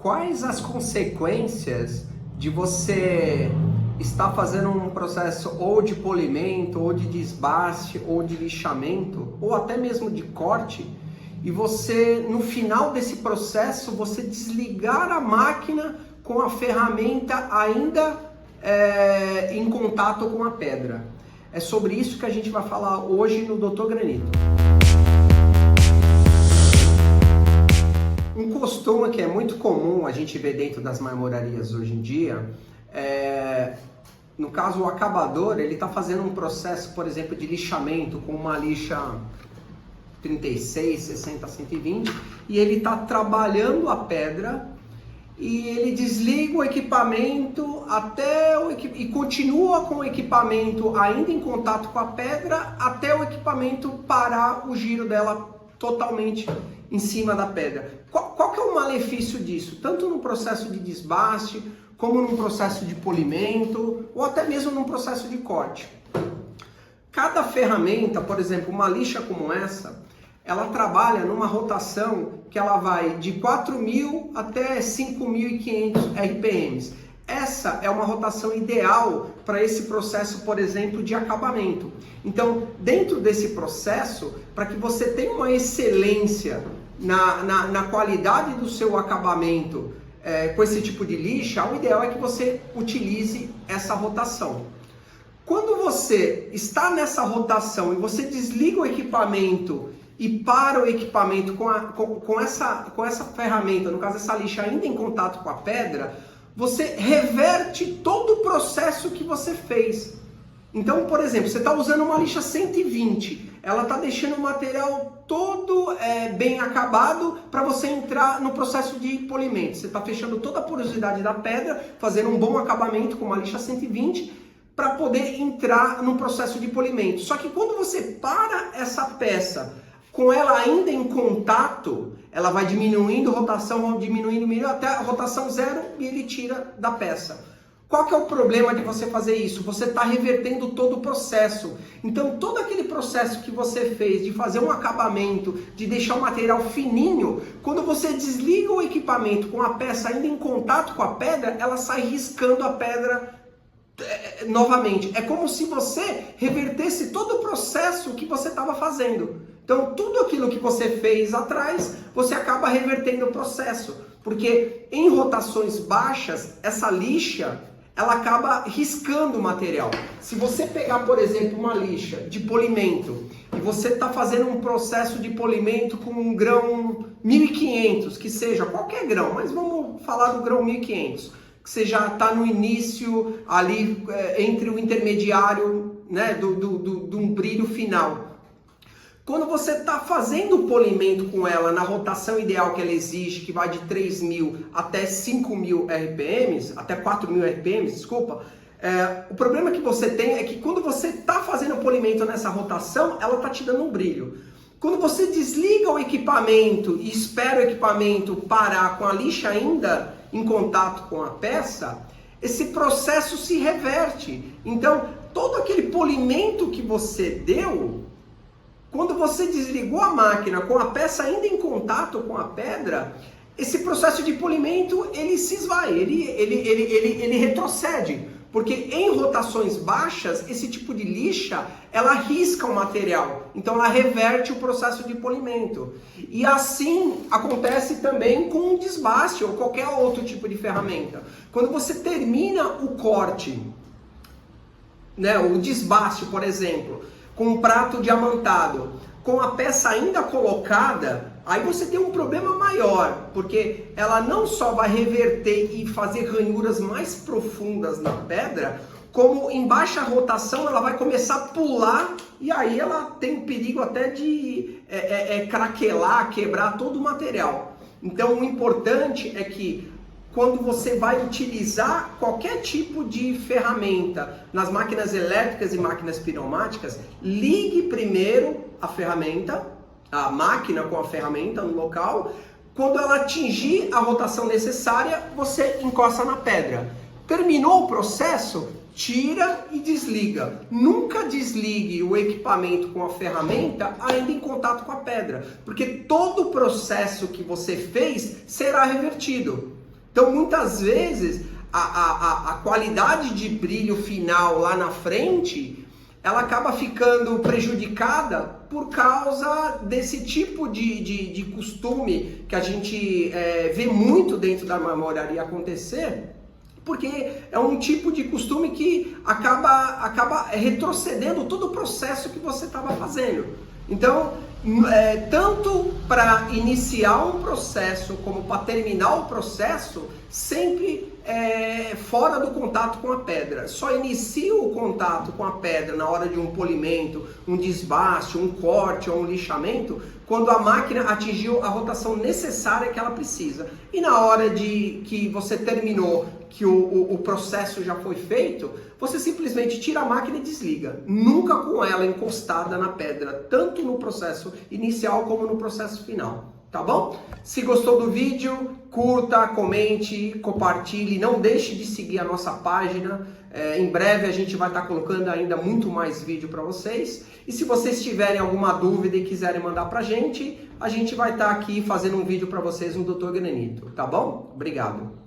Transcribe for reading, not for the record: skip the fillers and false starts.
Quais as consequências de você estar fazendo um processo ou de polimento, ou de desbaste, ou de lixamento, ou até mesmo de corte, e você, no final desse processo, você desligar a máquina com a ferramenta ainda em contato com a pedra? É sobre isso que a gente vai falar hoje no Dr. Granito. Um costume que é muito comum a gente ver dentro das marmorarias hoje em dia, no caso o acabador, ele está fazendo um processo, por exemplo, de lixamento com uma lixa 36, 60, 120, e ele está trabalhando a pedra e ele desliga o equipamento e continua com o equipamento ainda em contato com a pedra até o equipamento parar o giro dela totalmente em cima da pedra. Qual que é o malefício disso? Tanto no processo de desbaste, como num processo de polimento, ou até mesmo num processo de corte. Cada ferramenta, por exemplo, uma lixa como essa, ela trabalha numa rotação que ela vai de 4.000 até 5.500 RPMs. Essa é uma rotação ideal para esse processo, por exemplo, de acabamento. Então, dentro desse processo, para que você tenha uma excelência na qualidade do seu acabamento com esse tipo de lixa, o ideal é que você utilize essa rotação. Quando você está nessa rotação e você desliga o equipamento e para o equipamento com essa ferramenta, no caso essa lixa ainda em contato com a pedra, você reverte todo o processo que você fez. Então, por exemplo, você está usando uma lixa 120, ela está deixando o material todo bem acabado para você entrar no processo de polimento. Você está fechando toda a porosidade da pedra, fazendo um bom acabamento com uma lixa 120 para poder entrar no processo de polimento. Só que quando você para essa peça com ela ainda em contato, ela vai diminuindo rotação, diminuindo até a rotação zero e ele tira da peça. Qual que é o problema de você fazer isso? Você está revertendo todo o processo. Então, todo aquele processo que você fez de fazer um acabamento, de deixar o material fininho, quando você desliga o equipamento com a peça ainda em contato com a pedra, ela sai riscando a pedra novamente. É como se você revertesse todo o processo que você estava fazendo. Então, tudo aquilo que você fez atrás, você acaba revertendo o processo. Porque em rotações baixas, essa lixa, ela acaba riscando o material. Se você pegar, por exemplo, uma lixa de polimento e você está fazendo um processo de polimento com um grão 1500, que seja qualquer grão, mas vamos falar do grão 1500, que você já está no início ali entre o intermediário, né, do um brilho final. Quando você está fazendo o polimento com ela na rotação ideal que ela exige, que vai de 3.000 até 5.000 RPMs, até 4.000 RPMs, desculpa, o problema que você tem é que quando você está fazendo o polimento nessa rotação, ela está te dando um brilho. Quando você desliga o equipamento e espera o equipamento parar com a lixa ainda em contato com a peça, esse processo se reverte. Então, todo aquele polimento que você deu, quando você desligou a máquina com a peça ainda em contato com a pedra, esse processo de polimento ele se esvai, ele retrocede. Porque em rotações baixas, esse tipo de lixa, ela risca o material. Então ela reverte o processo de polimento. E assim acontece também com o desbaste ou qualquer outro tipo de ferramenta. Quando você termina o corte, né, o desbaste, por exemplo, com um prato diamantado, com a peça ainda colocada, aí você tem um problema maior, porque ela não só vai reverter e fazer ranhuras mais profundas na pedra, como em baixa rotação ela vai começar a pular e aí ela tem o perigo até de craquelar, quebrar todo o material. Então o importante é que quando você vai utilizar qualquer tipo de ferramenta nas máquinas elétricas e máquinas pneumáticas, ligue primeiro a ferramenta, a máquina com a ferramenta no local. Quando ela atingir a rotação necessária, você encosta na pedra. Terminou o processo, tira e desliga. Nunca desligue o equipamento com a ferramenta ainda em contato com a pedra, porque todo o processo que você fez será revertido. Então, muitas vezes, a qualidade de brilho final lá na frente, ela acaba ficando prejudicada por causa desse tipo de costume que a gente vê muito dentro da marmoraria acontecer, porque é um tipo de costume que acaba retrocedendo todo o processo que você estava fazendo. Então, tanto para iniciar um processo como para terminar o processo, sempre fora do contato com a pedra. Só inicia o contato com a pedra na hora de um polimento, um desbaste, um corte ou um lixamento, quando a máquina atingiu a rotação necessária que ela precisa. E na hora que você terminou, que o processo já foi feito, você simplesmente tira a máquina e desliga. Nunca com ela encostada na pedra, tanto no processo inicial como no processo final. Tá bom? Se gostou do vídeo, curta, comente, compartilhe, não deixe de seguir a nossa página. Em breve a gente vai estar colocando ainda muito mais vídeo para vocês. E se vocês tiverem alguma dúvida e quiserem mandar pra gente, a gente vai estar aqui fazendo um vídeo para vocês no Dr. Granito, tá bom? Obrigado.